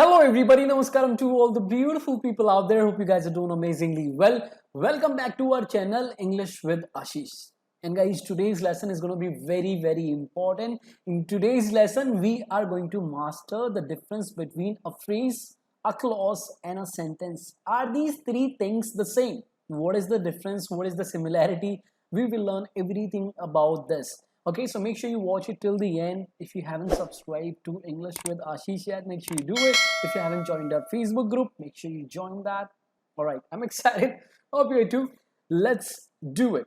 Hello everybody, namaskaram to all the beautiful people out there. Hope you guys are doing amazingly well. Welcome back to our channel English with Ashish. And guys, today's lesson is going to be very important. In today's lesson, we are going to master the difference between a phrase, a clause and a sentence. Are these three things the same? What is the difference? What is the similarity? We will learn everything about this. Okay, so make sure you watch it till the end. If you haven't subscribed to English with Ashish yet, make sure you do it. If you haven't joined our Facebook group, make sure you join that. All right, I'm excited. Hope you are too. Let's do it.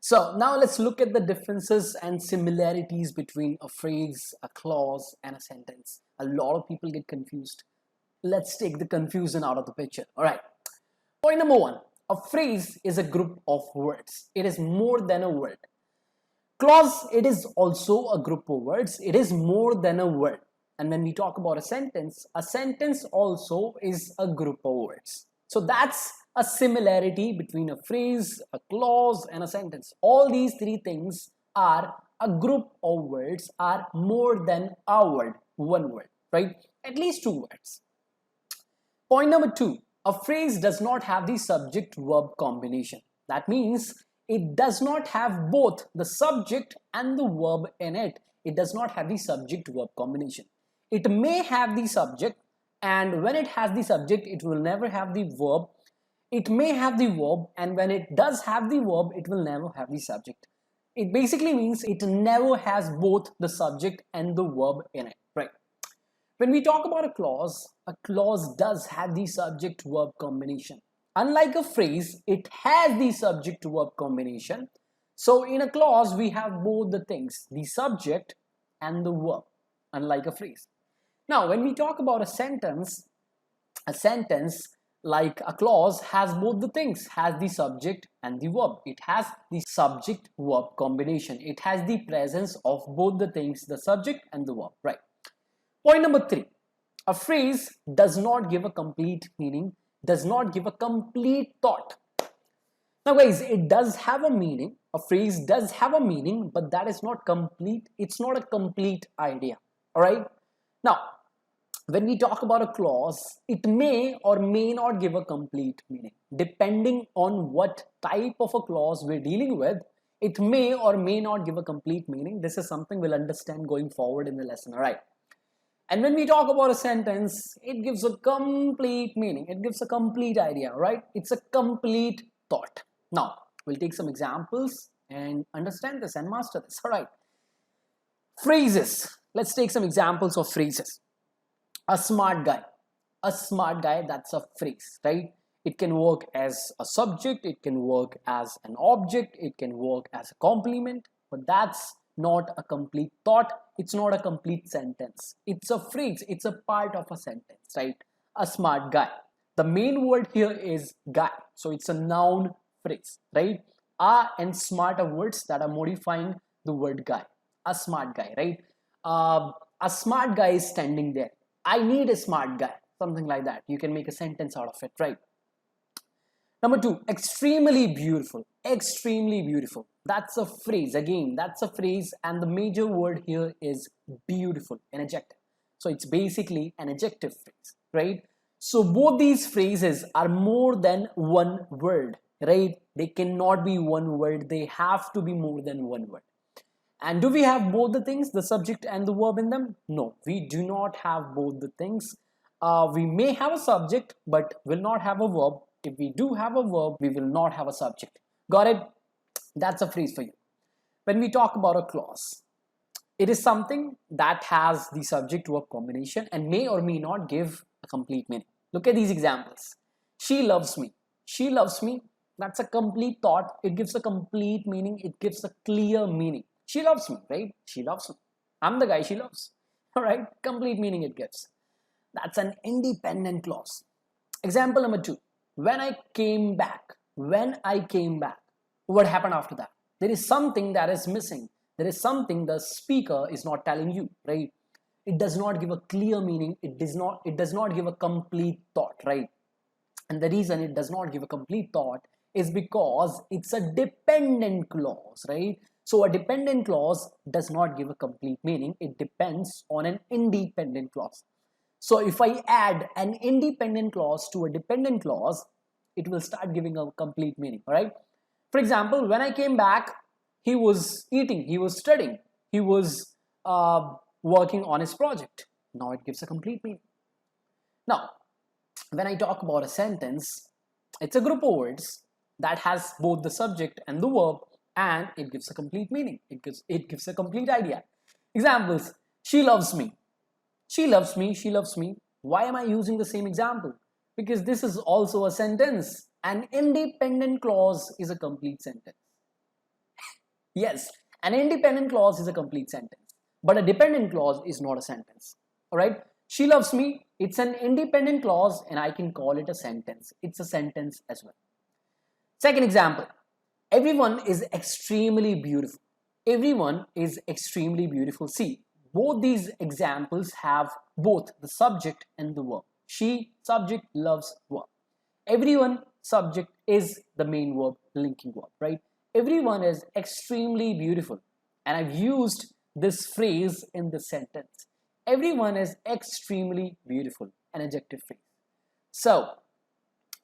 So now let's look at the differences and similarities between a phrase, a clause, and a sentence. A lot of people get confused. Let's take the confusion out of the picture. All right. Point number one, a phrase is a group of words. It is more than a word. Clause, it is also a group of words. It is more than a word. And when we talk about a sentence also is a group of words. So that's a similarity between a phrase, a clause, and a sentence. All these three things are a group of words, are more than a word, one word, right? At least two words. Point number two, a phrase does not have the subject-verb combination. That means it does not have both the subject and the verb in it. It does not have the subject-verb combination. It may have the subject, and when it has the subject, it will never have the verb. It may have the verb, and when it does have the verb, it will never have the subject. It basically means it never has both the subject and the verb in it, right? When we talk about a clause does have the subject-verb combination. Unlike a phrase, it has the subject-verb combination. So in a clause, we have both the things, the subject and the verb, unlike a phrase. Now, when we talk about a sentence like a clause has both the things, has the subject and the verb. It has the subject-verb combination. It has the presence of both the things, the subject and the verb, right? Point number three, a phrase does not give a complete meaning, does not give a complete thought. Now guys, it does have a meaning. A phrase does have a meaning, but that is not complete. It's not a complete idea. All right. Now, when we talk about a clause, it may or may not give a complete meaning. Depending on what type of a clause we're dealing with, it may or may not give a complete meaning. This is something we'll understand going forward in the lesson. All right. And when we talk about a sentence, it gives a complete meaning. It gives a complete idea, right? It's a complete thought. Now, we'll take some examples and understand this and master this. All right. Phrases. Let's take some examples of phrases. A smart guy. A smart guy, that's a phrase, right? It can work as a subject. It can work as an object. It can work as a complement. But that's not a complete thought. It's not a complete sentence. It's a phrase. It's a part of a sentence, right? A smart guy. The main word here is guy. So it's a noun phrase, right? And smart are words that are modifying the word guy. A smart guy, right? A smart guy is standing there. I need a smart guy. Something like that. You can make a sentence out of it, right? Number two, extremely beautiful. Extremely beautiful. That's a phrase. Again, that's a phrase, and the major word here is beautiful, an adjective. So it's basically an adjective phrase, right? So both these phrases are more than one word, right? They cannot be one word. They have to be more than one word. And do we have both the things, the subject and the verb in them? No, we do not have both the things. We may have a subject, but will not have a verb. If we do have a verb, we will not have a subject. Got it? That's a phrase for you. When we talk about a clause, it is something that has the subject-verb combination and may or may not give a complete meaning. Look at these examples. She loves me. She loves me. That's a complete thought. It gives a complete meaning. It gives a clear meaning. She loves me, right? She loves me. I'm the guy she loves. All right? Complete meaning it gives. That's an independent clause. Example number two. When I came back. When I came back. What happened after that? There is something that is missing. There is something the speaker is not telling you, right? It does not give a clear meaning. It does not give a complete thought, right? And the reason it does not give a complete thought is because it's a dependent clause, right? So a dependent clause does not give a complete meaning. It depends on an independent clause. So if I add an independent clause to a dependent clause, it will start giving a complete meaning. All right. For example, when I came back, he was eating, he was studying, he was working on his project. Now it gives a complete meaning. Now, when I talk about a sentence, it's a group of words that has both the subject and the verb, and it gives a complete meaning. It gives a complete idea. Examples: she loves me. She loves me. She loves me. Why am I using the same example? Because this is also a sentence. An independent clause is a complete sentence. Yes, an independent clause is a complete sentence, but a dependent clause is not a sentence. All right. She loves me. It's an independent clause, and I can call it a sentence. It's a sentence as well. Second example: everyone is extremely beautiful. Everyone is extremely beautiful. See, both these examples have both the subject and the verb. She, subject, loves, verb. Everyone, subject, is the main verb, linking verb, right? Everyone is extremely beautiful. And I've used this phrase in the sentence. Everyone is extremely beautiful, an adjective phrase. So,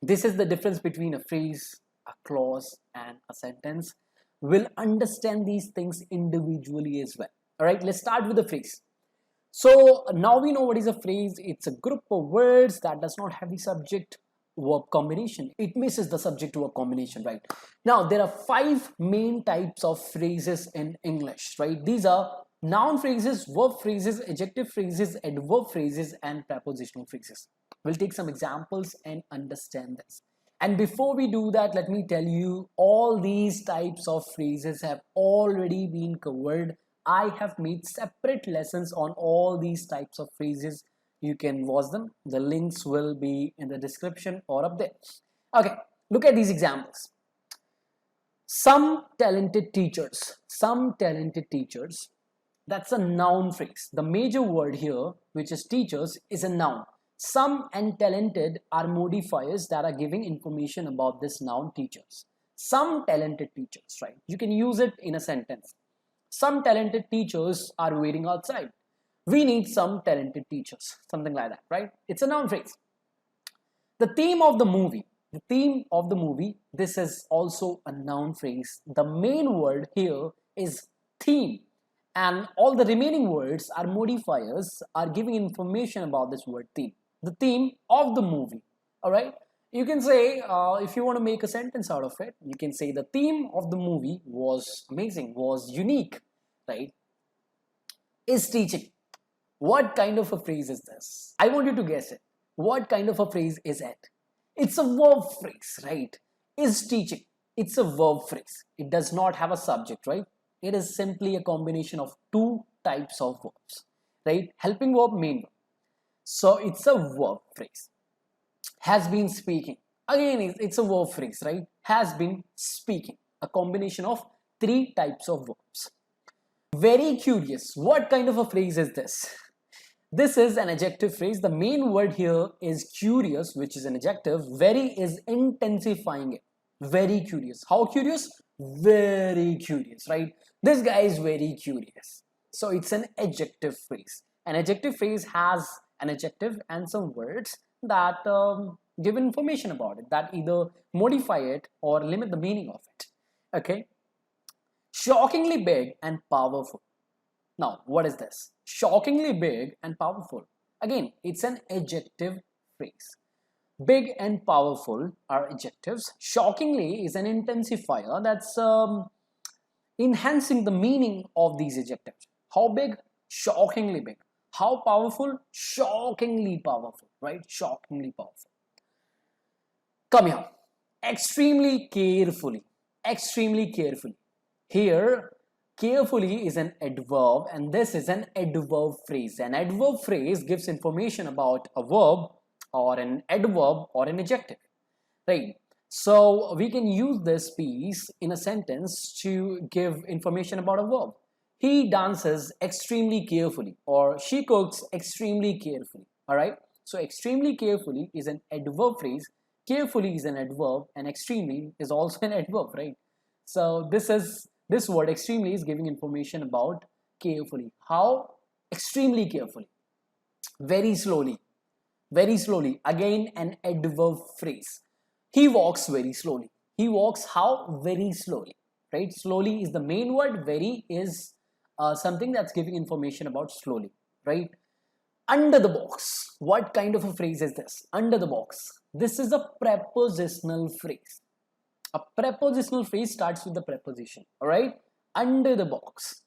this is the difference between a phrase, a clause, and a sentence. We'll understand these things individually as well. All right, let's start with the phrase. So now we know what is a phrase. It's a group of words that does not have the subject verb combination. It misses the subject verb combination, right? Now there are 5 main types of phrases in English, right? These are noun phrases, verb phrases, adjective phrases, adverb phrases, and prepositional phrases. We'll take some examples and understand this. And before we do that, let me tell you, all these types of phrases have already been covered. I have made separate lessons on all these types of phrases. You can watch them. The links will be in the description or up there. Okay, look at these examples. Some talented teachers. Some talented teachers. That's a noun phrase. The major word here, which is teachers, is a noun. Some and talented are modifiers that are giving information about this noun, teachers. Some talented teachers, right? You can use it in a sentence. Some talented teachers are waiting outside. We need some talented teachers. Something like that, right? It's a noun phrase. The theme of the movie. The theme of the movie. This is also a noun phrase. The main word here is theme. And all the remaining words are modifiers, are giving information about this word theme. The theme of the movie. All right. You can say, if you want to make a sentence out of it, you can say the theme of the movie was amazing, was unique, right? Is teaching. What kind of a phrase is this? I want you to guess it. What kind of a phrase is it? It's a verb phrase, right? Is teaching. It's a verb phrase. It does not have a subject, right? It is simply a combination of 2 types of verbs, right? Helping verb, main verb. So it's a verb phrase. Has been speaking. Again, it's a verb phrase, right? Has been speaking. A combination of 3 types of verbs. Very curious. What kind of a phrase is this? This is an adjective phrase. The main word here is curious, which is an adjective. Very is intensifying it. Very curious. How curious? Very curious, right? This guy is very curious. So it's an adjective phrase. An adjective phrase has an adjective and some words that give information about it, that either modify it or limit the meaning of it. Okay. Shockingly big and powerful. Now, what is this? Shockingly big and powerful. Again, it's an adjective phrase. Big and powerful are adjectives. Shockingly is an intensifier that's enhancing the meaning of these adjectives. How big? Shockingly big. How powerful? Shockingly powerful, right? Shockingly powerful. Come here. Extremely carefully. Extremely carefully. Here, carefully is an adverb, and this is an adverb phrase. An adverb phrase gives information about a verb or an adverb or an adjective, right? So we can use this piece in a sentence to give information about a verb. He dances extremely carefully, or she cooks extremely carefully. All right. So extremely carefully is an adverb phrase. Carefully is an adverb, and extremely is also an adverb, right? So this word extremely is giving information about carefully. How? Extremely carefully. Very slowly. Very slowly. Again, an adverb phrase. He walks very slowly. He walks how? Very slowly. Right? Slowly is the main word. Very is something that's giving information about slowly. Right? Under the box. What kind of a phrase is this? Under the box. This is a prepositional phrase. A prepositional phrase starts with the preposition. Alright? Under the box.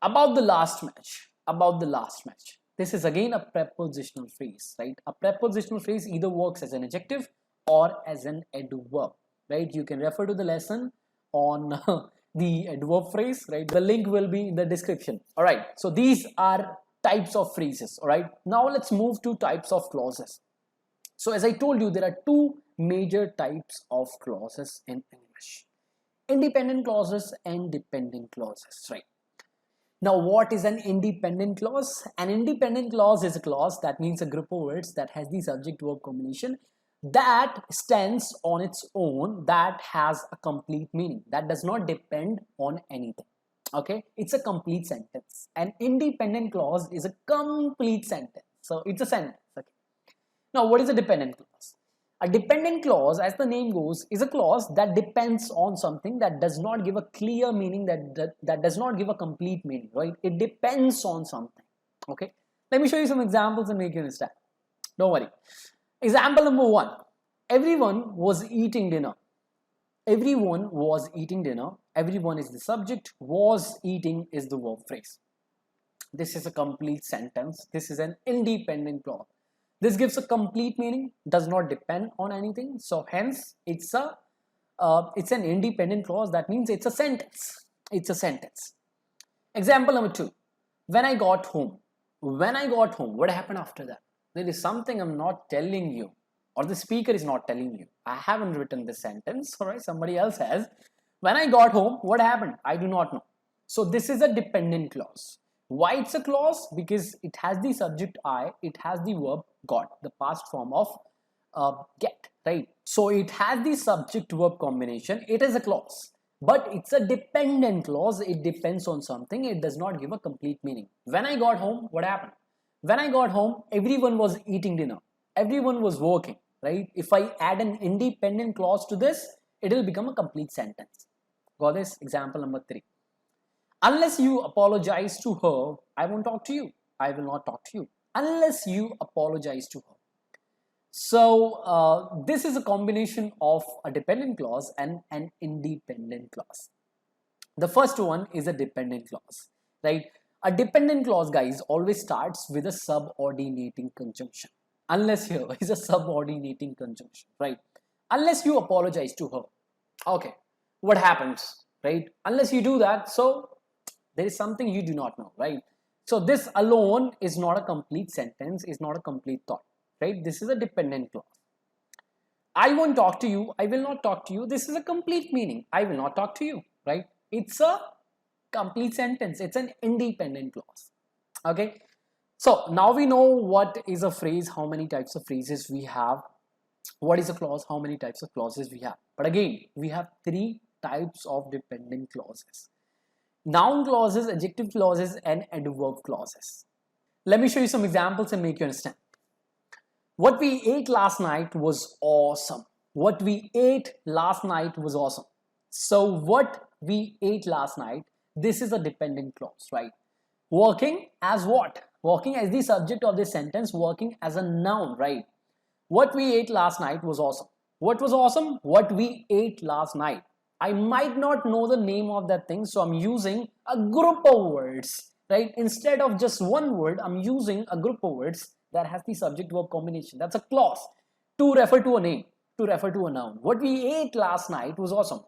About the last match. About the last match. This is again a prepositional phrase, right? A prepositional phrase either works as an adjective or as an adverb, right? You can refer to the lesson on the adverb phrase, right? The link will be in the description. All right. So these are types of phrases. All right. Now let's move to types of clauses. So as I told you, there are two major types of clauses in English: independent clauses and dependent clauses, right? Now, what is an independent clause? An independent clause is a clause that means a group of words that has the subject-verb combination that stands on its own, that has a complete meaning, that does not depend on anything. Okay, it's a complete sentence. An independent clause is a complete sentence. So it's a sentence. Okay. Now, what is a dependent clause? A dependent clause, as the name goes, is a clause that depends on something, that does not give a clear meaning, that does not give a complete meaning, right? It depends on something. Okay. Let me show you some examples and make you understand. Don't worry. Example number 1. Everyone was eating dinner. Everyone was eating dinner. Everyone is the subject. Was eating is the verb phrase. This is a complete sentence. This is an independent clause. This gives a complete meaning, does not depend on anything. So hence, it's an independent clause. That means it's a sentence. It's a sentence. Example number 2. When I got home. When I got home, what happened after that? There is something I'm not telling you, or the speaker is not telling you. I haven't written this sentence, all right? Somebody else has. When I got home, what happened? I do not know. So this is a dependent clause. Why it's a clause? Because it has the subject I, it has the verb got, the past form of get, right? So it has the subject verb combination. It is a clause, but it's a dependent clause. It depends on something. It does not give a complete meaning. When I got home, what happened? When I got home, everyone was eating dinner. Everyone was working, right? If I add an independent clause to this, it will become a complete sentence. Got this? Example number 3. Unless you apologize to her, I won't talk to you. I will not talk to you. Unless you apologize to her. So this is a combination of a dependent clause and an independent clause. The first one is a dependent clause, right? A dependent clause, guys, always starts with a subordinating conjunction. Unless here is a subordinating conjunction, right? Unless you apologize to her. Okay, what happens, right? Unless you do that, so there is something you do not know, right? So this alone is not a complete sentence, is not a complete thought, right? This is a dependent clause. I won't talk to you, I will not talk to you. This is a complete meaning. I will not talk to you, right? It's a complete sentence. It's an independent clause. Okay. So now we know what is a phrase, how many types of phrases we have. What is a clause, how many types of clauses we have. But again, we have 3 types of dependent clauses: noun clauses, adjective clauses, and adverb clauses. Let me show you some examples and make you understand. What we ate last night was awesome. What we ate last night was awesome. So what we ate last night, this is a dependent clause, right? Working as what? Working as the subject of this sentence, working as a noun, right? What we ate last night was awesome. What was awesome? What we ate last night. I might not know the name of that thing, so I'm using a group of words, right? Instead of just one word, I'm using a group of words that has the subject-verb combination. That's a clause to refer to a name, to refer to a noun. What we ate last night was awesome,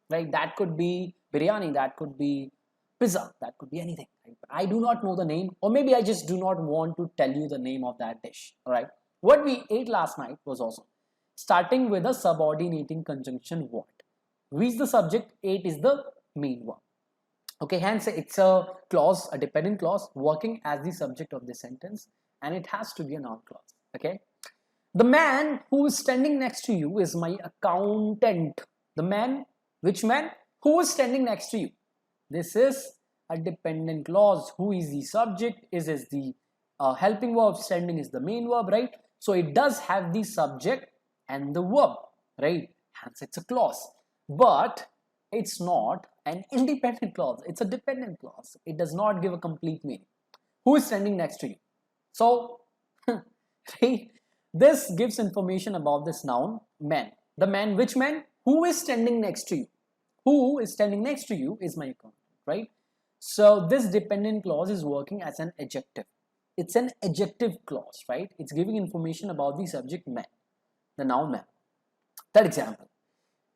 right? That could be biryani, that could be pizza, that could be anything. Right? I do not know the name, or maybe I just do not want to tell you the name of that dish, all right? What we ate last night was awesome. Starting with a subordinating conjunction what? We is the subject, ate is the main verb. Okay, hence it's a clause, a dependent clause, working as the subject of the sentence, and it has to be a noun clause. Okay, the man who is standing next to you is my accountant. The man, which man? Who is standing next to you? This is a dependent clause. Who is the subject? Is the helping verb, standing is the main verb, right? So it does have the subject and the verb, right? Hence it's a clause. But it's not an independent clause. It's a dependent clause. It does not give a complete meaning. Who is standing next to you? So, right? This gives information about this noun, man. The man, which man? Who is standing next to you? Who is standing next to you is my accountant, right? So this dependent clause is working as an adjective. It's an adjective clause, right? It's giving information about the subject man, the noun man. That example.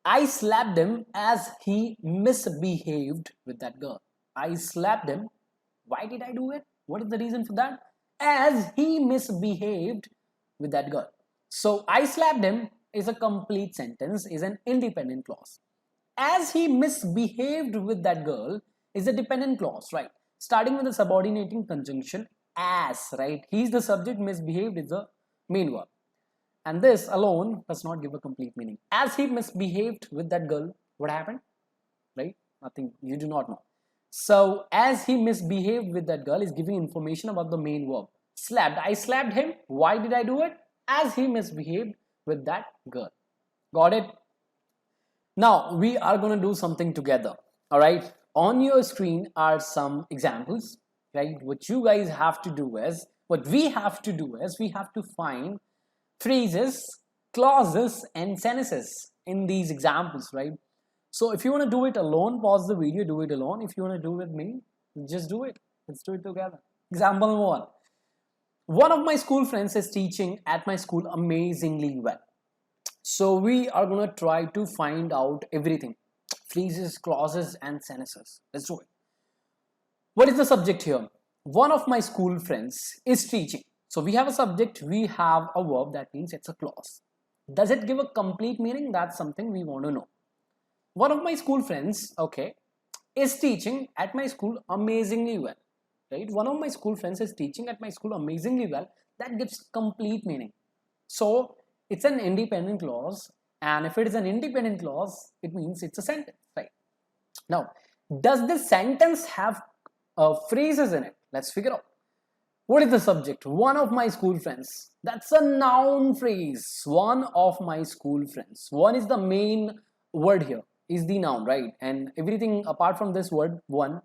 I slapped him as he misbehaved with that girl. I slapped him. Why did I do it? What is the reason for that? As he misbehaved with that girl. So I slapped him is a complete sentence, is an independent clause. As he misbehaved with that girl is a dependent clause, right? Starting with the subordinating conjunction as, right? He's the subject, misbehaved is the main verb. And this alone does not give a complete meaning. As he misbehaved with that girl, what happened? Right? Nothing, you do not know. So as he misbehaved with that girl is giving information about the main verb. Slapped. I slapped him. Why did I do it? As he misbehaved with that girl. Got it? Now we are going to do something together. All right. On your screen are some examples, right? What you guys have to do is, what we have to do is, we have to find phrases, clauses, and sentences in these examples, right? So if you want to do it alone, pause the video, do it alone. If you want to do it with me, just do it. Let's do it together. Example number one. One of my school friends is teaching at my school amazingly well. So we are going to try to find out everything. Phrases, clauses, and sentences. Let's do it. What is the subject here? One of my school friends is teaching. So we have a subject, we have a verb, that means it's a clause. Does it give a complete meaning? That's something we want to know. One of my school friends, okay, is teaching at my school amazingly well. Right? One of my school friends is teaching at my school amazingly well. That gives complete meaning. So it's an independent clause, and if it is an independent clause, it means it's a sentence, right? Now, does this sentence have phrases in it? Let's figure out. What is the subject? One of my school friends. That's a noun phrase. One of my school friends. One is the main word here, is the noun, right? And everything apart from this word, one,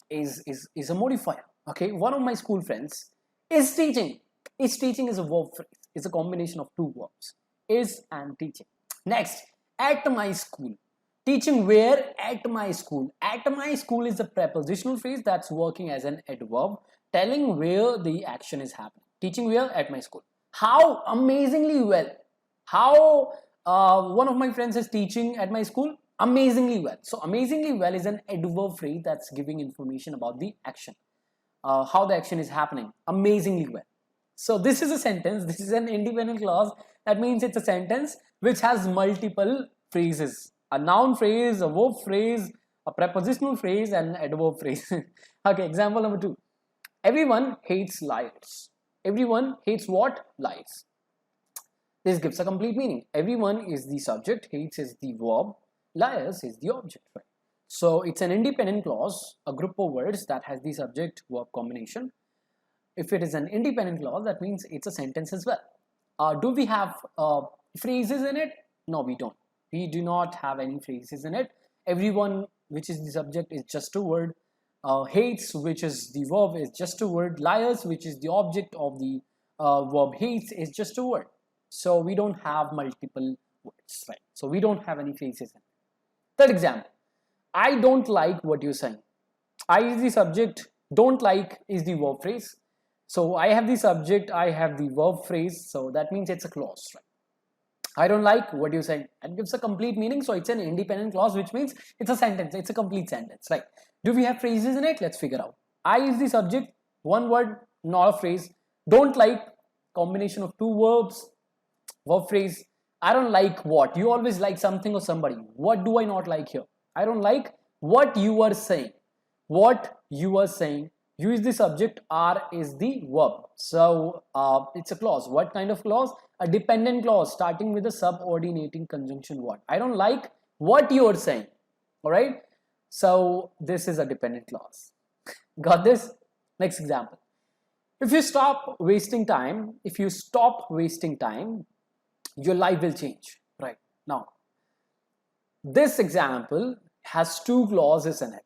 is a modifier. Okay, one of my school friends is teaching. Is teaching is a verb phrase. It's a combination of two verbs. Is and teaching. Next, at my school. Teaching where? At my school. At my school is a prepositional phrase that's working as an adverb, telling where the action is happening. Teaching where? At my school. How? Amazingly well. How one of my friends is teaching at my school? Amazingly well. So amazingly well is an adverb phrase that's giving information about the action. How the action is happening. Amazingly well. So this is a sentence. This is an independent clause. That means it's a sentence which has multiple phrases. A noun phrase, a verb phrase, a prepositional phrase, and an adverb phrase. Okay, example number two. Everyone hates liars. Everyone hates what? Lies. This gives a complete meaning. Everyone is the subject, hates is the verb, liars is the object, right? So it's an independent clause, a group of words that has the subject verb combination. If it is an independent clause, that means it's a sentence as well. Do we have phrases in it? No, we don't. We do not have any phrases in it. Everyone, which is the subject, is just a word. Hates, which is the verb, is just a word. Liars, which is the object of the verb hates, is just a word. So we don't have multiple words, right? So we don't have any phrases in it. Third example. I don't like what you're saying. I is the subject. Don't like is the verb phrase. So I have the subject, I have the verb phrase. So that means it's a clause, right? I don't like what you're saying. That gives a complete meaning. So it's an independent clause, which means it's a sentence. It's a complete sentence, right? Do we have phrases in it? Let's figure out. I is the subject, one word, not a phrase. Don't like, combination of two verbs, verb phrase. I don't like what? You always like something or somebody. What do I not like here? I don't like what you are saying. What you are saying. You is the subject, R is the verb. So it's a clause. What kind of clause? A dependent clause starting with a subordinating conjunction word. I don't like what you are saying. Alright? So this is a dependent clause. Got this? Next example. If you stop wasting time, your life will change. Right now, this example has two clauses in it.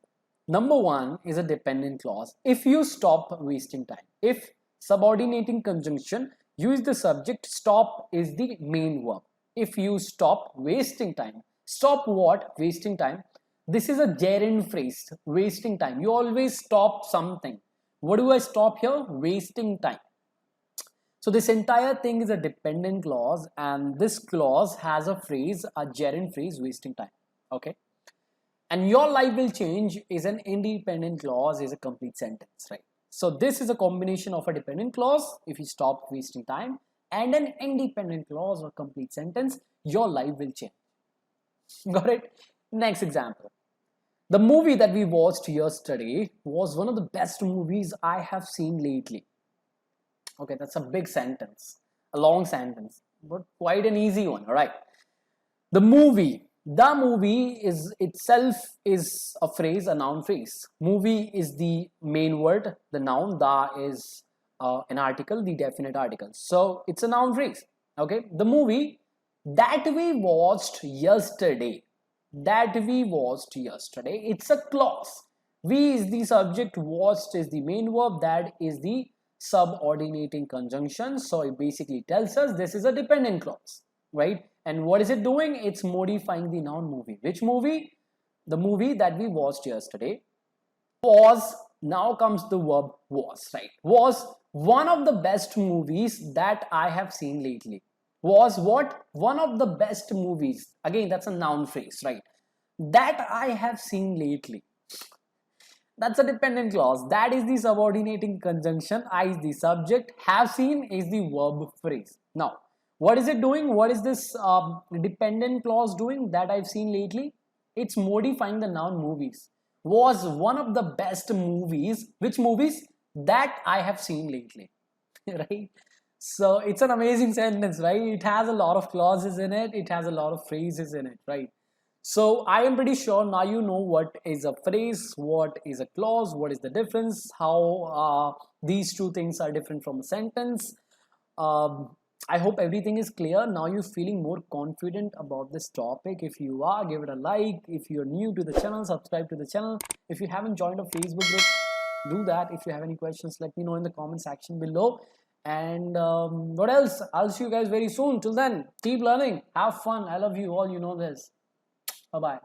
Number one is a dependent clause. If you stop wasting time, if subordinating conjunction, use the subject, stop is the main verb. If you stop wasting time, stop what? Wasting time. This is a gerund phrase, wasting time. You always stop something. What do I stop here? Wasting time. So this entire thing is a dependent clause, and this clause has a phrase, a gerund phrase, wasting time. Okay. And your life will change is an independent clause, is a complete sentence, right? So this is a combination of a dependent clause, if you stop wasting time, and an independent clause or complete sentence, your life will change. Got it? Next example. The movie that we watched yesterday was one of the best movies I have seen lately. Okay, that's a big sentence, a long sentence, but quite an easy one, all right? The movie is itself is a phrase, a noun phrase. Movie is the main word, the noun, the is an article, the definite article. So it's a noun phrase. Okay, the movie that we watched yesterday, it's a clause. We is the subject, watched is the main verb, that is the subordinating conjunction. So it basically tells us this is a dependent clause, right? And what is it doing? It's modifying the noun movie. Which movie? The movie that we watched yesterday. Was, now comes the verb was, right? Was one of the best movies that I have seen lately. Was what? One of the best movies. Again, that's a noun phrase, right? That I have seen lately. That's a dependent clause. That is the subordinating conjunction. I is the subject. Have seen is the verb phrase. Now, what is it doing? What is this dependent clause doing that I've seen lately? It's modifying the noun movies. Was one of the best movies. Which movies? That I have seen lately. Right? So it's an amazing sentence, right? It has a lot of clauses in it. It has a lot of phrases in it, right? So I am pretty sure now you know what is a phrase, what is a clause, what is the difference, how these two things are different from a sentence. I hope everything is clear. Now you're feeling more confident about this topic. If you are, give it a like. If you're new to the channel, subscribe to the channel. If you haven't joined a Facebook group, do that. If you have any questions, let me know in the comment section below. And what else? I'll see you guys very soon. Till then, keep learning. Have fun. I love you all. You know this. Bye-bye.